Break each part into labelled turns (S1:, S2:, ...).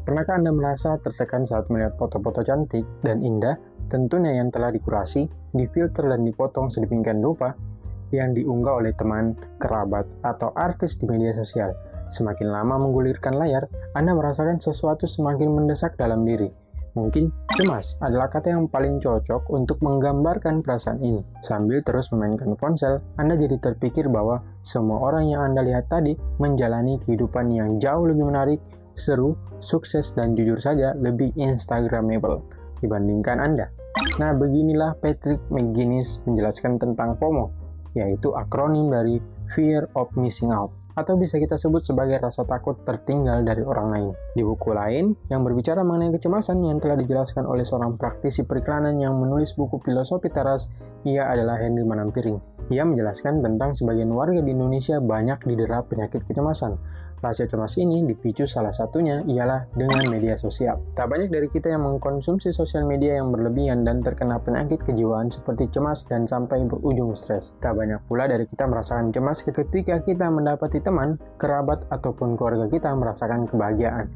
S1: Pernahkah Anda merasa tertekan saat melihat foto-foto cantik dan indah, tentunya yang telah dikurasi, difilter dan dipotong sedemikian rupa, yang diunggah oleh teman, kerabat, atau artis di media sosial? Semakin lama menggulirkan layar, Anda merasakan sesuatu semakin mendesak dalam diri. Mungkin cemas adalah kata yang paling cocok untuk menggambarkan perasaan ini. Sambil terus memainkan ponsel, Anda jadi terpikir bahwa semua orang yang Anda lihat tadi menjalani kehidupan yang jauh lebih menarik, seru, sukses, dan jujur saja lebih Instagramable dibandingkan Anda. Nah, beginilah Patrick McGinnis menjelaskan tentang FOMO, yaitu akronim dari Fear of Missing Out, atau bisa kita sebut sebagai rasa takut tertinggal dari orang lain. Di buku lain yang berbicara mengenai kecemasan yang telah dijelaskan oleh seorang praktisi periklanan yang menulis buku filosofi teras, ia adalah Henry Manampiring. Ia menjelaskan tentang sebagian warga di Indonesia banyak didera penyakit kecemasan. Rasa cemas ini dipicu salah satunya ialah dengan media sosial. Tak banyak dari kita yang mengkonsumsi sosial media yang berlebihan dan terkena penyakit kejiwaan seperti cemas dan sampai berujung stres. Tak banyak pula dari kita merasakan cemas ketika kita mendapati teman, kerabat, ataupun keluarga kita merasakan kebahagiaan.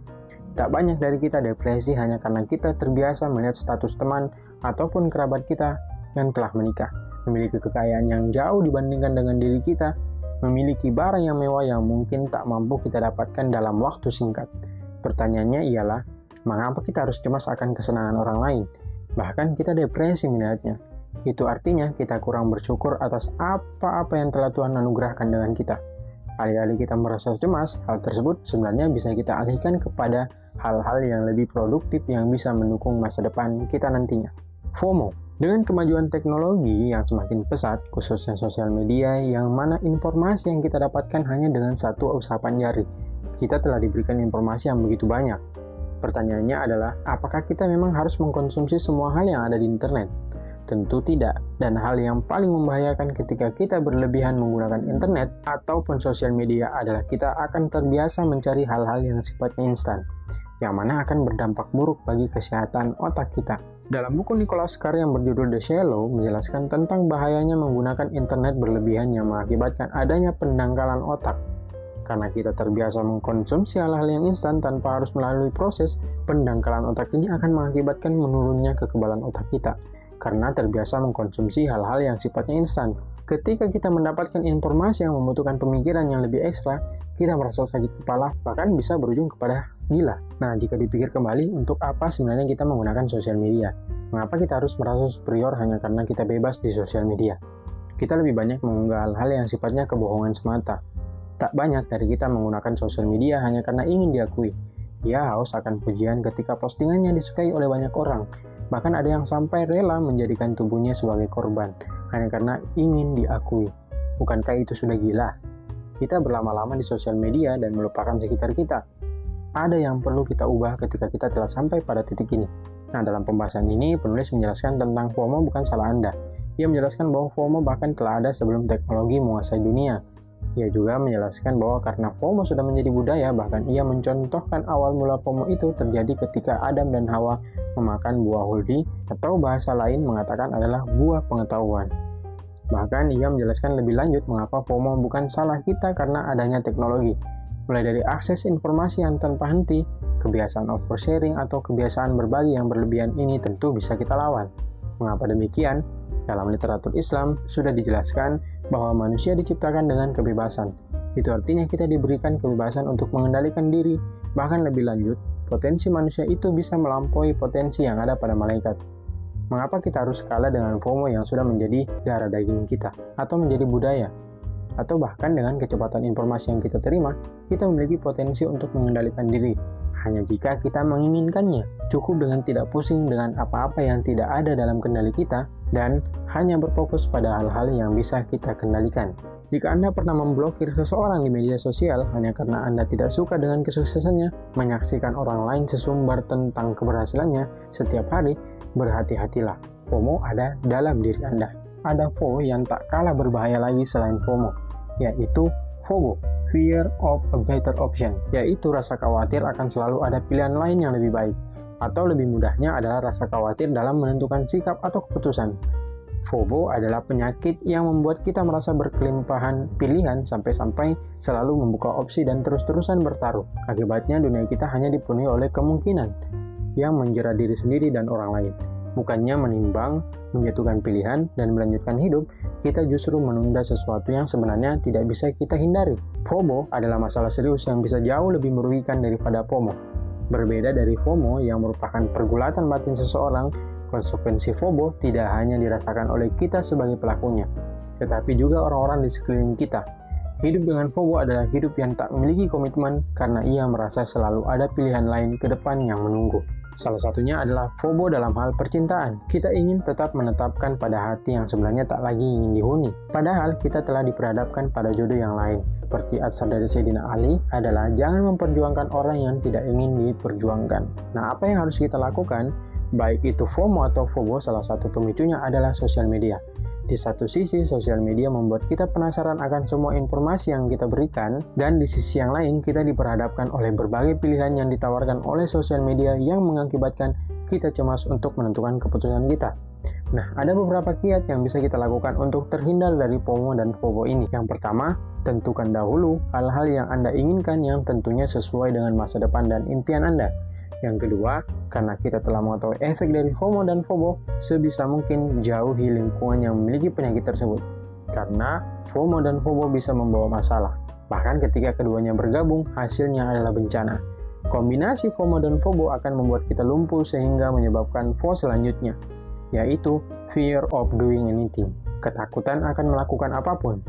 S1: Tak banyak dari kita depresi hanya karena kita terbiasa melihat status teman ataupun kerabat kita yang telah menikah, memiliki kekayaan yang jauh dibandingkan dengan diri kita, memiliki barang yang mewah yang mungkin tak mampu kita dapatkan dalam waktu singkat. Pertanyaannya ialah, mengapa kita harus cemas akan kesenangan orang lain? Bahkan kita depresi melihatnya. Itu artinya kita kurang bersyukur atas apa-apa yang telah Tuhan anugerahkan dengan kita. Alih-alih kita merasa cemas, hal tersebut sebenarnya bisa kita alihkan kepada hal-hal yang lebih produktif yang bisa mendukung masa depan kita nantinya. FOMO. Dengan kemajuan teknologi yang semakin pesat, khususnya sosial media, yang mana informasi yang kita dapatkan hanya dengan satu usapan jari, kita telah diberikan informasi yang begitu banyak. Pertanyaannya adalah, apakah kita memang harus mengkonsumsi semua hal yang ada di internet? Tentu tidak, dan hal yang paling membahayakan ketika kita berlebihan menggunakan internet ataupun sosial media adalah kita akan terbiasa mencari hal-hal yang sifatnya instan, yang mana akan berdampak buruk bagi kesehatan otak kita. Dalam buku Nicholas Carr yang berjudul The Shallow menjelaskan tentang bahayanya menggunakan internet berlebihan yang mengakibatkan adanya pendangkalan otak. Karena kita terbiasa mengkonsumsi hal-hal yang instan tanpa harus melalui proses, pendangkalan otak ini akan mengakibatkan menurunnya kekebalan otak kita. Karena terbiasa mengkonsumsi hal-hal yang sifatnya instan. Ketika kita mendapatkan informasi yang membutuhkan pemikiran yang lebih ekstra, kita merasa sakit kepala, bahkan bisa berujung kepada gila. Nah, jika dipikir kembali, untuk apa sebenarnya kita menggunakan sosial media? Mengapa kita harus merasa superior hanya karena kita bebas di sosial media? Kita lebih banyak mengunggah hal-hal yang sifatnya kebohongan semata. Tak banyak dari kita menggunakan sosial media hanya karena ingin diakui. Ia haus akan pujian ketika postingannya disukai oleh banyak orang. Bahkan ada yang sampai rela menjadikan tubuhnya sebagai korban, hanya karena ingin diakui. Bukankah itu sudah gila? Kita berlama-lama di sosial media dan melupakan sekitar kita. Ada yang perlu kita ubah ketika kita telah sampai pada titik ini. Nah, dalam pembahasan ini, penulis menjelaskan tentang FOMO bukan salah Anda. Ia menjelaskan bahwa FOMO bahkan telah ada sebelum teknologi menguasai dunia. Ia juga menjelaskan bahwa karena FOMO sudah menjadi budaya, bahkan ia mencontohkan awal mula FOMO itu terjadi ketika Adam dan Hawa memakan buah huldi, atau bahasa lain mengatakan adalah buah pengetahuan. Bahkan ia menjelaskan lebih lanjut mengapa FOMO bukan salah kita karena adanya teknologi. Mulai dari akses informasi yang tanpa henti, kebiasaan oversharing atau kebiasaan berbagi yang berlebihan ini tentu bisa kita lawan. Mengapa demikian? Dalam literatur Islam sudah dijelaskan bahwa manusia diciptakan dengan kebebasan. Itu artinya kita diberikan kebebasan untuk mengendalikan diri. Bahkan lebih lanjut, potensi manusia itu bisa melampaui potensi yang ada pada malaikat. Mengapa kita harus kalah dengan FOMO yang sudah menjadi darah daging kita, atau menjadi budaya? Atau bahkan dengan kecepatan informasi yang kita terima, kita memiliki potensi untuk mengendalikan diri. Hanya jika kita menginginkannya, cukup dengan tidak pusing dengan apa-apa yang tidak ada dalam kendali kita, dan hanya berfokus pada hal-hal yang bisa kita kendalikan. Jika Anda pernah memblokir seseorang di media sosial hanya karena Anda tidak suka dengan kesuksesannya, menyaksikan orang lain sesumbar tentang keberhasilannya setiap hari, berhati-hatilah. FOMO ada dalam diri Anda. Ada FOMO yang tak kalah berbahaya lagi selain FOMO, yaitu FOBO, Fear of a Better Option, yaitu rasa khawatir akan selalu ada pilihan lain yang lebih baik. Atau lebih mudahnya adalah rasa khawatir dalam menentukan sikap atau keputusan. FOMO adalah penyakit yang membuat kita merasa berkelimpahan pilihan sampai-sampai selalu membuka opsi dan terus-terusan bertaruh. Akibatnya dunia kita hanya dipenuhi oleh kemungkinan yang menjerat diri sendiri dan orang lain. Bukannya menimbang, menjatuhkan pilihan, dan melanjutkan hidup, kita justru menunda sesuatu yang sebenarnya tidak bisa kita hindari. FOMO adalah masalah serius yang bisa jauh lebih merugikan daripada FOMO. Berbeda dari FOMO yang merupakan pergulatan batin seseorang, konsekuensi FOMO tidak hanya dirasakan oleh kita sebagai pelakunya, tetapi juga orang-orang di sekeliling kita. Hidup dengan FOMO adalah hidup yang tak memiliki komitmen karena ia merasa selalu ada pilihan lain ke depan yang menunggu. Salah satunya adalah FOMO dalam hal percintaan. Kita ingin tetap menetapkan pada hati yang sebenarnya tak lagi ingin dihuni. Padahal kita telah diperhadapkan pada jodoh yang lain. Seperti asal dari Sayyidina Ali adalah jangan memperjuangkan orang yang tidak ingin diperjuangkan. Nah, apa yang harus kita lakukan? Baik itu FOMO atau FOBO, salah satu pemicunya adalah sosial media. Di satu sisi, sosial media membuat kita penasaran akan semua informasi yang kita berikan, dan di sisi yang lain, kita diperhadapkan oleh berbagai pilihan yang ditawarkan oleh sosial media yang mengakibatkan kita cemas untuk menentukan keputusan kita. Nah, ada beberapa kiat yang bisa kita lakukan untuk terhindar dari FOMO dan FOBO ini. Yang pertama, tentukan dahulu hal-hal yang Anda inginkan yang tentunya sesuai dengan masa depan dan impian Anda. Yang kedua, karena kita telah mengetahui efek dari FOMO dan FOBO, sebisa mungkin jauhi lingkungan yang memiliki penyakit tersebut. Karena FOMO dan FOBO bisa membawa masalah. Bahkan ketika keduanya bergabung, hasilnya adalah bencana. Kombinasi FOMO dan FOBO akan membuat kita lumpuh sehingga menyebabkan FO selanjutnya, yaitu fear of doing anything, ketakutan akan melakukan apapun.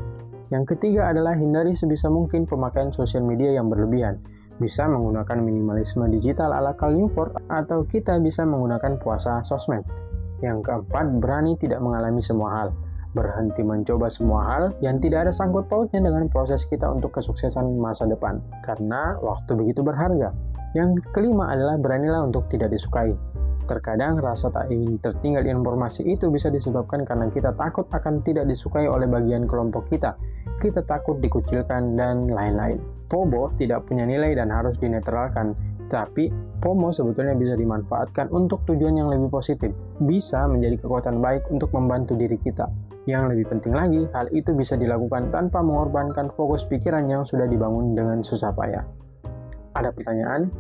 S1: Yang ketiga adalah hindari sebisa mungkin pemakaian sosial media yang berlebihan. Bisa menggunakan minimalisme digital ala Cal Newport, atau kita bisa menggunakan puasa sosmed. Yang keempat, berani tidak mengalami semua hal. Berhenti mencoba semua hal yang tidak ada sangkut pautnya dengan proses kita untuk kesuksesan masa depan, karena waktu begitu berharga. Yang kelima adalah beranilah untuk tidak disukai. Terkadang rasa tak ingin tertinggal informasi itu bisa disebabkan karena kita takut akan tidak disukai oleh bagian kelompok kita takut dikucilkan, dan lain-lain. FOBO tidak punya nilai dan harus dinetralkan, tapi FOMO sebetulnya bisa dimanfaatkan untuk tujuan yang lebih positif, bisa menjadi kekuatan baik untuk membantu diri kita. Yang lebih penting lagi, hal itu bisa dilakukan tanpa mengorbankan fokus pikiran yang sudah dibangun dengan susah payah. Ada pertanyaan?